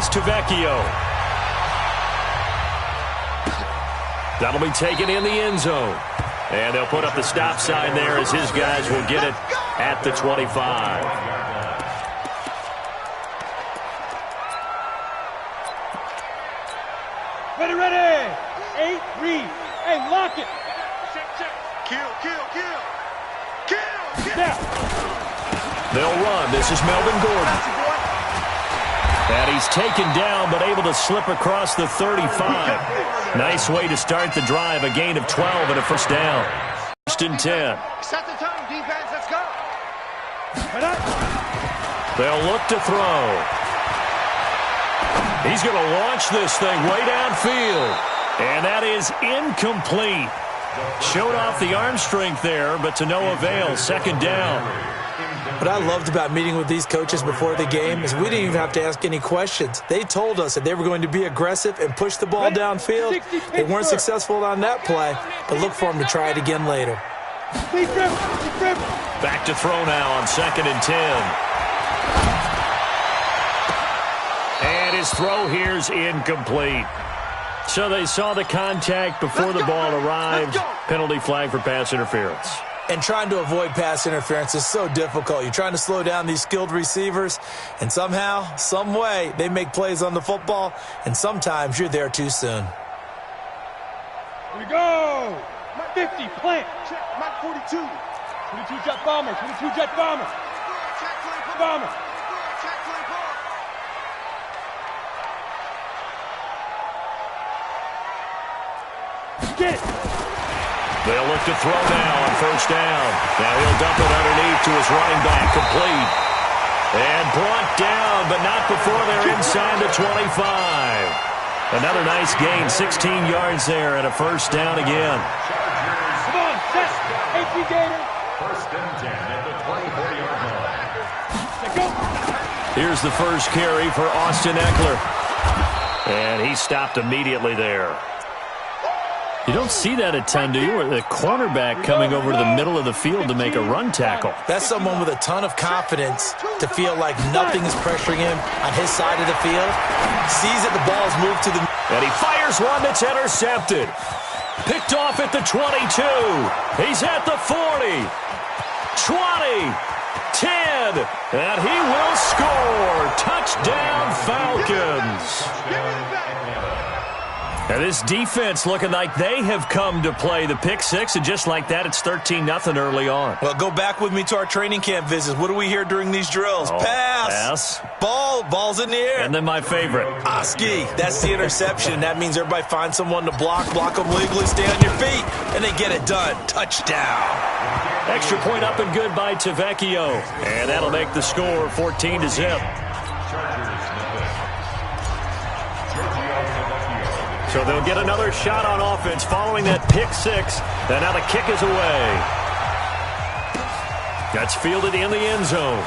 is Vecchio. That'll be taken in the end zone. And they'll put up the stop sign there as his guys will get it at the 25. Ready, ready. 8-3. Hey, lock it. Kill. Snap. They'll run. This is Melvin Gordon. And he's taken down but able to slip across the 35. Nice way to start the drive. A gain of 12 and a first down. First and 10. Set the tone, defense. Let's go. They'll look to throw. He's going to launch this thing way downfield. And that is incomplete. Showed off the arm strength there, but to no avail. Second down. What I loved about meeting with these coaches before the game is we didn't even have to ask any questions. They told us that they were going to be aggressive and push the ball downfield. They weren't successful on that play, but look for them to try it again later. Back to throw now on 2nd and 10. And his throw here's incomplete. So they saw the contact before the ball arrived. Penalty flag for pass interference. And trying to avoid pass interference is so difficult. You're trying to slow down these skilled receivers, and somehow, some way, they make plays on the football, and sometimes you're there too soon. Here we go. 50, plant. Check, Mike 42. 22 jet bomber, 22 jet bomber. Bomber. Get it. They'll look to throw now on first down. Now he'll dump it underneath to his running back, complete. And brought down, but not before they're inside the 25. Another nice gain, 16 yards there, and a first down again. Come on, set. AP Gator. First and 10 at the 24-yard line. Let's go. Here's the first carry for Austin Eckler. And he stopped immediately there. You don't see that a ton, do you? Or the cornerback coming over to the middle of the field to make a run tackle. That's someone with a ton of confidence to feel like nothing is pressuring him on his side of the field. Sees that the ball's moved to the... And he fires one that's intercepted. Picked off at the 22. He's at the 40. 20. 10. And he will score. Touchdown, Falcons. And this defense looking like they have come to play the pick six, and just like that, it's 13-0 early on. Well, go back with me to our training camp visits. What do we hear during these drills? Pass. Ball's in the air. And then my favorite. Oski, that's the interception. That means everybody finds someone to block them legally, stay on your feet, and they get it done. Touchdown. Extra point up and good by Vecchio. And that'll make the score 14-0. So they'll get another shot on offense following that pick six. And now the kick is away. That's fielded in the end zone.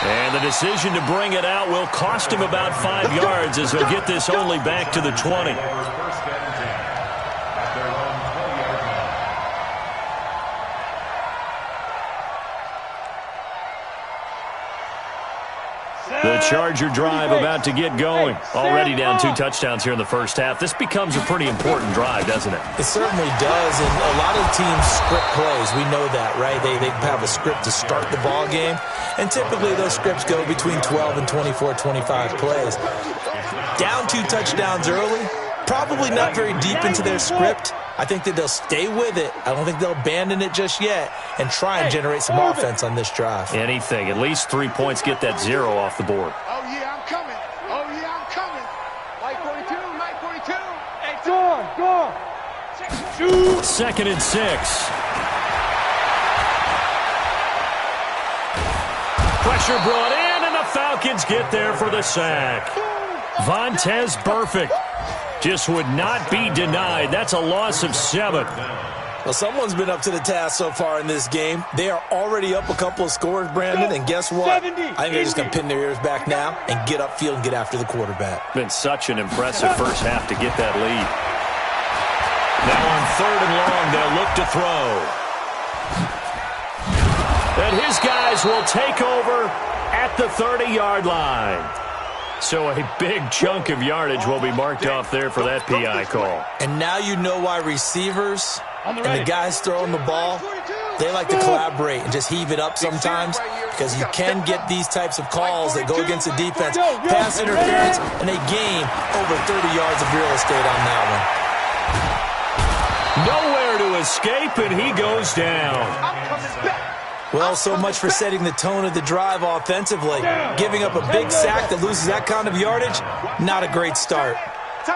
And the decision to bring it out will cost him about 5 yards as he'll get this only back to the 20. The Charger drive about to get going. Already down 2 touchdowns here in the first half. This becomes a pretty important drive, doesn't it? It certainly does, and a lot of teams script plays. We know that, right? They have a script to start the ball game, and typically those scripts go between 12 and 24, 25 plays. Down 2 touchdowns early, probably not very deep into their script. I think that they'll stay with it. I don't think they'll abandon it just yet and try and generate some offense on this drive. Anything. At least 3 points, get that 0 off the board. Oh, yeah, I'm coming. Oh, yeah, I'm coming. Mike 42, Mike 42. Hey, go on. Shoot. 2nd and 6. Pressure brought in, and the Falcons get there for the sack. Vontaze Burfict just would not be denied. That's a loss of 7. Well, someone's been up to the task so far in this game. They are already up a couple of scores, Brandon, and guess what? I think they're just going to pin their ears back now and get upfield and get after the quarterback. Been such an impressive first half to get that lead. Now on 3rd and long, they'll look to throw. And his guys will take over at the 30-yard line. So a big chunk of yardage will be marked off there for that PI call. And now you know why receivers and the guys throwing the ball, they like to collaborate and just heave it up sometimes, because you can get these types of calls that go against the defense, pass interference, and they gain over 30 yards of real estate on that one. Nowhere to escape, and he goes down. Well, so much for setting the tone of the drive offensively. Giving up a big sack that loses that kind of yardage, not a great start.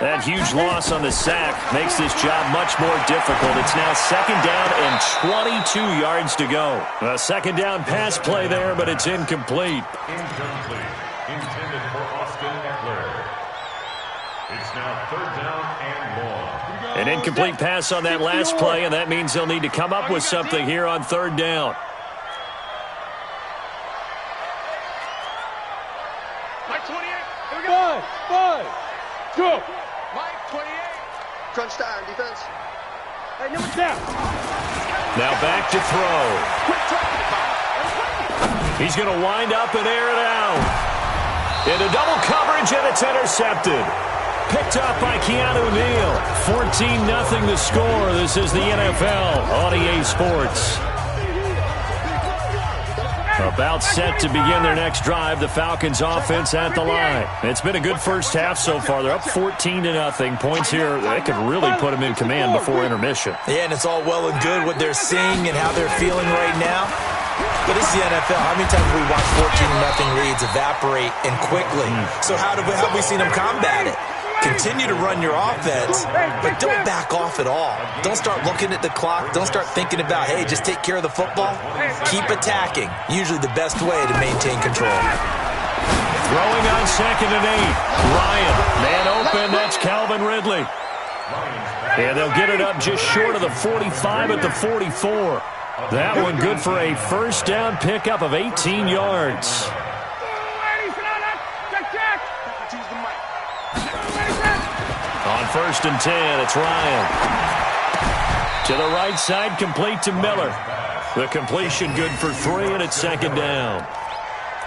That huge loss on the sack makes this job much more difficult. It's now 2nd down and 22 yards to go. A 2nd down pass play there, but it's incomplete. Incomplete. Intended for Austin Eckler. It's now 3rd down and long. An incomplete pass on that last play, and that means they'll need to come up with something here on 3rd down. Mike 28. Here we go. 5, 2. Mike 28. Crunch time, defense. Hey, number down. Now back to throw. Quick time. He's going to wind up and air it out. Into double coverage, and it's intercepted. Picked up by Keanu Neal. 14-0 the score. This is the NFL on EA Sports. About set to begin their next drive. The Falcons offense at the line. It's been a good first half so far. They're up 14-0. Points here, they could really put them in command before intermission. Yeah, and it's all well and good what they're seeing and how they're feeling right now. But this is the NFL. How many times have we watched 14-0 leads evaporate and quickly? So how have we seen them combat it? Continue to run your offense, but don't back off at all. Don't start looking at the clock. Don't start thinking about, hey, just take care of the football. Keep attacking. Usually the best way to maintain control. Throwing on 2nd and 8. Ryan, man open. That's Calvin Ridley. And they'll get it up just short of the 45 at the 44. That one good for a first down pickup of 18 yards. On 1st and 10, it's Ryan. To the right side, complete to Miller. The completion good for 3, and it's 2nd down.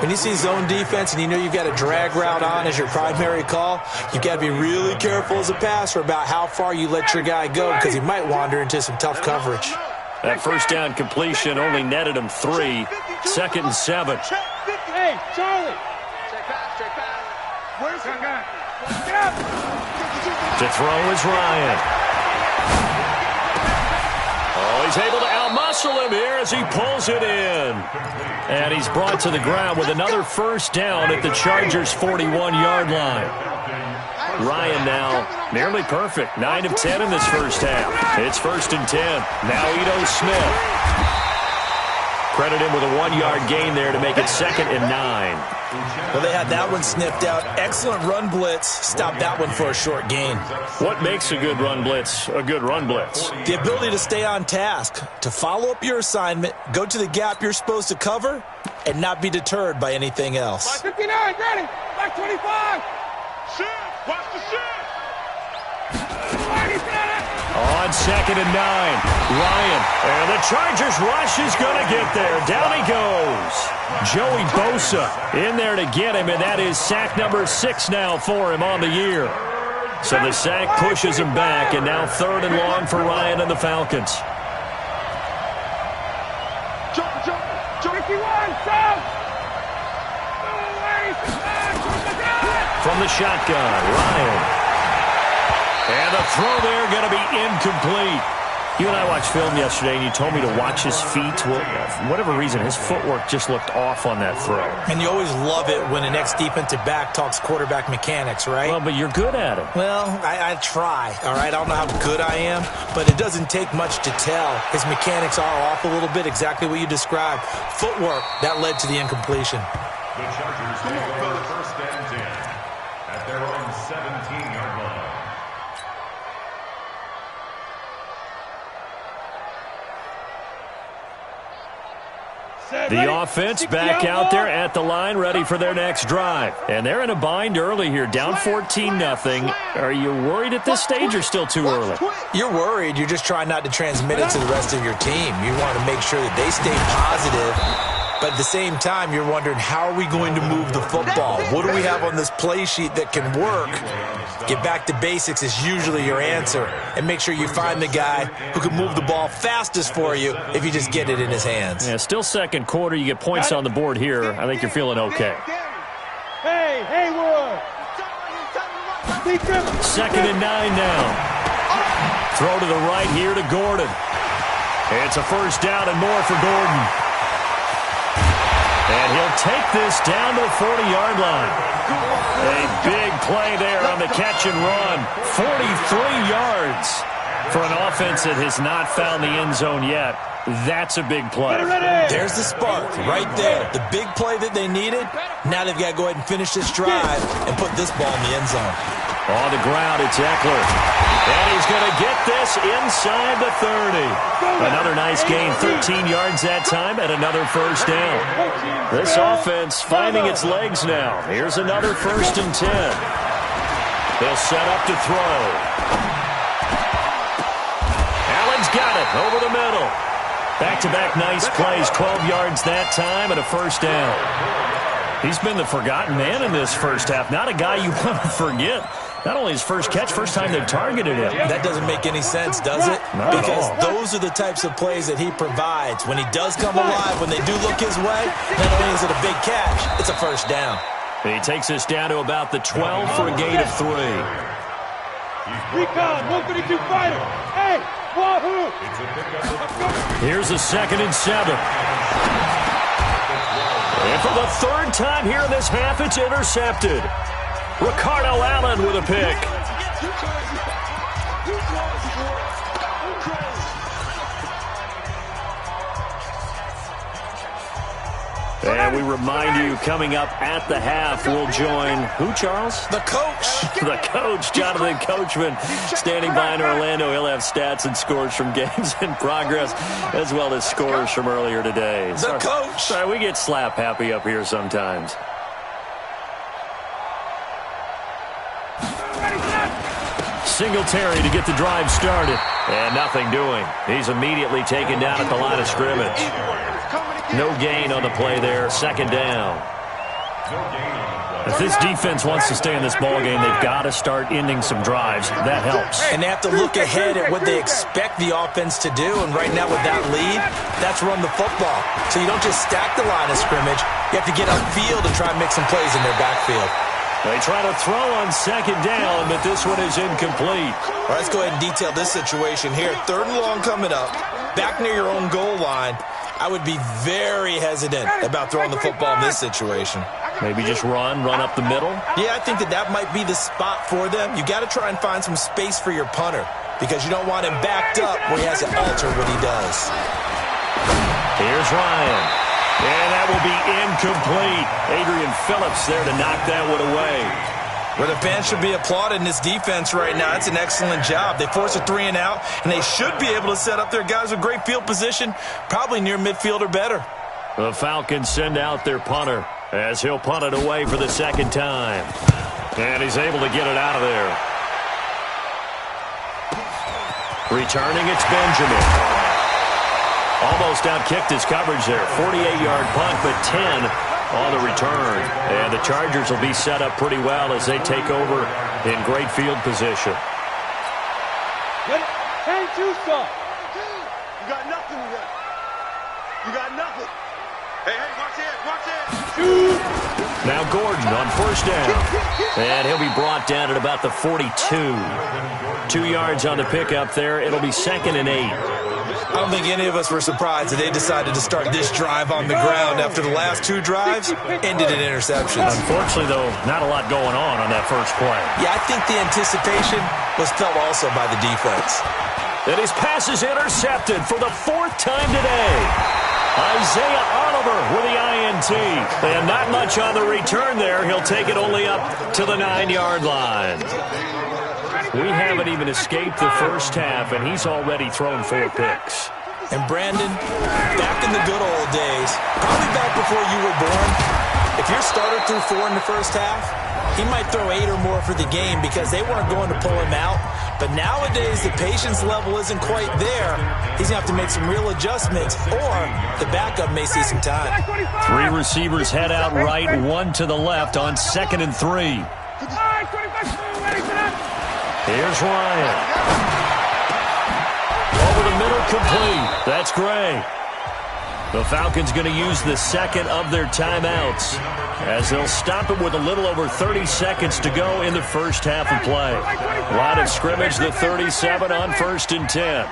When you see zone defense and you know you've got a drag route on as your primary call, you've got to be really careful as a passer about how far you let your guy go, because he might wander into some tough coverage. That first down completion only netted him 3. 2nd and 7. Hey, Charlie. Check pass. Where's that guy? Get up. To throw is Ryan. Oh, he's able to outmuscle him here as he pulls it in. And he's brought to the ground with another first down at the Chargers' 41-yard line. Ryan now nearly perfect. 9 of 10 in this first half. It's 1st and 10. Now Ito Smith. Credit him with a 1-yard gain there to make it 2nd and 9. Well, they had that one sniffed out. Excellent run blitz. Stopped that one for a short gain. What makes a good run blitz a good run blitz? The ability to stay on task, to follow up your assignment, go to the gap you're supposed to cover, and not be deterred by anything else. 59, ready. Back 25. Shit. Watch the shit. On 2nd and 9, Ryan. And the Chargers rush is going to get there. Down he goes. Joey Bosa in there to get him, and that is sack number 6 now for him on the year. So the sack pushes him back, and now 3rd and long for Ryan and the Falcons. From the shotgun, Ryan. And the throw there going to be incomplete. You and I watched film yesterday, and you told me to watch his feet. Well, for whatever reason, his footwork just looked off on that throw. And you always love it when an ex-defensive back talks quarterback mechanics, right? Well, but you're good at it. Well, I try, all right? I don't know how good I am, but it doesn't take much to tell. His mechanics are off a little bit, exactly what you described. Footwork, that led to the incompletion. The Chargers take over 1st and 10 at their own 17-yard line. The offense back out there at the line, ready for their next drive. And they're in a bind early here, down 14-0. Are you worried at this stage or still too early? You're worried. You're just trying not to transmit it to the rest of your team. You want to make sure that they stay positive But at the same time, you're wondering, how are we going to move the football? What do we have on this play sheet that can work? Get back to basics is usually your answer. And make sure you find the guy who can move the ball fastest for you if you just get it in his hands. Yeah, still second quarter. You get points on the board here. I think you're feeling okay. Hey, Haywood! 2nd and 9 now. Throw to the right here to Gordon. It's a first down and more for Gordon. And he'll take this down to the 40-yard line. A big play there on the catch and run. 43 yards for an offense that has not found the end zone yet. That's a big play. There's the spark right there. The big play that they needed. Now they've got to go ahead and finish this drive and put this ball in the end zone. On the ground, it's Eckler. And he's going to get this inside the 30. Another nice gain, 13 yards that time, and another first down. This offense finding its legs now. Here's another 1st and 10. They'll set up to throw. Allen's got it over the middle. Back-to-back nice plays, 12 yards that time, and a first down. He's been the forgotten man in this first half. Not a guy you want to forget. Not only his first catch, first time they've targeted him. That doesn't make any sense, does it? Not because at all. Those are the types of plays that he provides. When he does come alive, when they do look his way, not only is it a big catch, it's a first down. He takes us down to about the 12 for a gain of 3. Recon, 132 fighter. Hey, wahoo! Here's a 2nd and 7. And for the 3rd time here in this half, it's intercepted. Ricardo Allen with a pick. And we remind you, coming up at the half, we'll join who, Charles? The coach. The coach, Jonathan Coachman, standing by in Orlando. He'll have stats and scores from games in progress, as well as scores from earlier today. The coach. Sorry, we get slap happy up here sometimes. Singletary to get the drive started. And nothing doing. He's immediately taken down at the line of scrimmage. No gain on the play there. 2nd down. If this defense wants to stay in this ballgame, they've got to start ending some drives. That helps. And they have to look ahead at what they expect the offense to do. And right now with that lead, that's run the football. So you don't just stack the line of scrimmage. You have to get upfield and try and make some plays in their backfield. They try to throw on 2nd down, but this one is incomplete. All right, let's go ahead and detail this situation here. 3rd and long coming up. Back near your own goal line. I would be very hesitant about throwing the football in this situation. Maybe just run up the middle? Yeah, I think that might be the spot for them. You got to try and find some space for your punter because you don't want him backed up where he has to alter what he does. Here's Ryan. And that will be incomplete. Adrian Phillips there to knock that one away. Well, the fans should be applauding this defense right now. It's an excellent job. They force a 3 and out, and they should be able to set up their guys with great field position, probably near midfield or better. The Falcons send out their punter as he'll punt it away for the 2nd time. And he's able to get it out of there. Returning, it's Benjamin. Almost outkicked his coverage there. 48-yard punt, but 10 on the return. And the Chargers will be set up pretty well as they take over in great field position. Hey, Tucson. You got nothing today. You got nothing. Hey, watch it. Now Gordon on 1st down. And he'll be brought down at about the 42. 2 yards on the pickup there. It'll be 2nd and 8. I don't think any of us were surprised that they decided to start this drive on the ground after the last 2 drives ended in interceptions. Unfortunately, though, not a lot going on that first play. Yeah, I think the anticipation was felt also by the defense. And his pass is intercepted for the 4th time today. Isaiah Oliver with the INT. And not much on the return there. He'll take it only up to the 9-yard line. We haven't even escaped the first half, and he's already thrown 4 picks. And Brandon, back in the good old days, probably back before you were born, If your starter threw 4 in the first half, he might throw 8 or more for the game because they weren't going to pull him out. But nowadays, the patience level isn't quite there. He's going to have to make some real adjustments, or the backup may see some time. 3 receivers head out right, 1 to the left on 2nd and 3. Here's Ryan. Over the middle, complete. That's Gray. The Falcons going to use the second of their timeouts as they'll stop it with a little over 30 seconds to go in the first half of play. Line of scrimmage, the 37 on 1st and 10.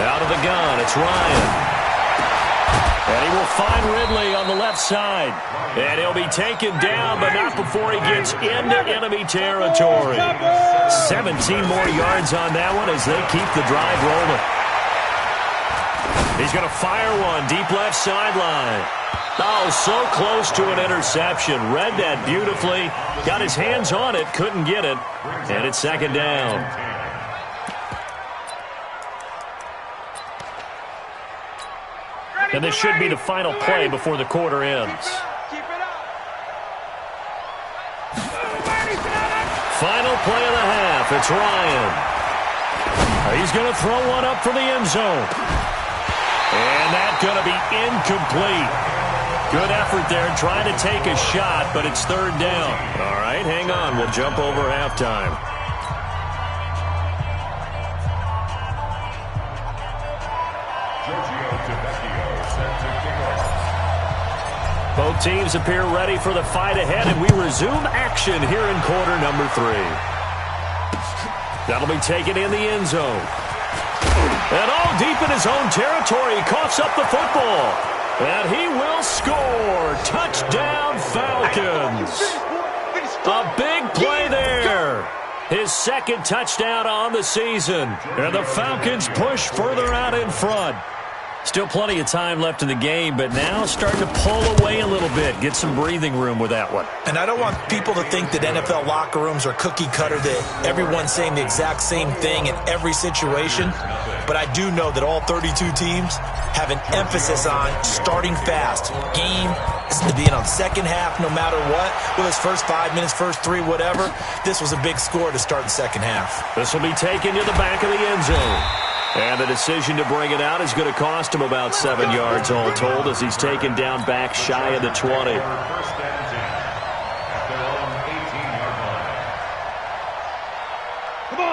Out of the gun, it's Ryan. And he will find Ridley on the left side. And he'll be taken down, but not before he gets into enemy territory. 17 more yards on that one as they keep the drive rolling. He's going to fire one deep left sideline. Oh, so close to an interception. Read that beautifully. Got his hands on it, couldn't get it. And it's 2nd down. And this should be the final play before the quarter ends. Final play of the half. It's Ryan. He's going to throw one up for the end zone. And that's going to be incomplete. Good effort there trying to take a shot, but it's 3rd down. All right, hang on. We'll jump over halftime. Both teams appear ready for the fight ahead, and we resume action here in quarter number 3. That'll be taken in the end zone. And all deep in his own territory, he coughs up the football. And he will score. Touchdown, Falcons. A big play there. His 2nd touchdown on the season. And the Falcons push further out in front. Still plenty of time left in the game, but now starting to pull away a little bit. Get some breathing room with that one. And I don't want people to think that NFL locker rooms are cookie cutter, that everyone's saying the exact same thing in every situation. But I do know that all 32 teams have an emphasis on starting fast. Game, being on second half no matter what. Whether it's first 5 minutes, first 3, whatever. This was a big score to start the second half. This will be taken to the back of the end zone. And the decision to bring it out is going to cost him about 7 yards all told as he's taken down back shy of the 20.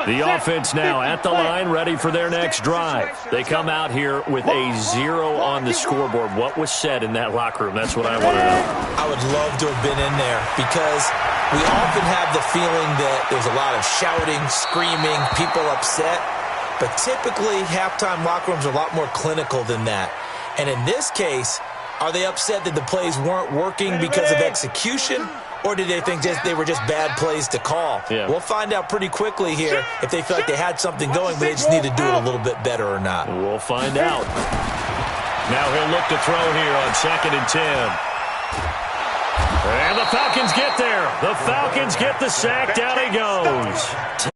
The offense now at the line, ready for their next drive. They come out here with a 0 on the scoreboard. What was said in that locker room? That's what I want to know. I would love to have been in there because we often have the feeling that there's a lot of shouting, screaming, people upset. But typically, halftime locker rooms are a lot more clinical than that. And in this case, are they upset that the plays weren't working because of execution? Or did they think they were just bad plays to call? Yeah. We'll find out pretty quickly here if they feel like they had something going, but they just need to do it a little bit better or not. We'll find out. Now he'll look to throw here on 2nd and 10. And the Falcons get there. The Falcons get the sack. Down he goes.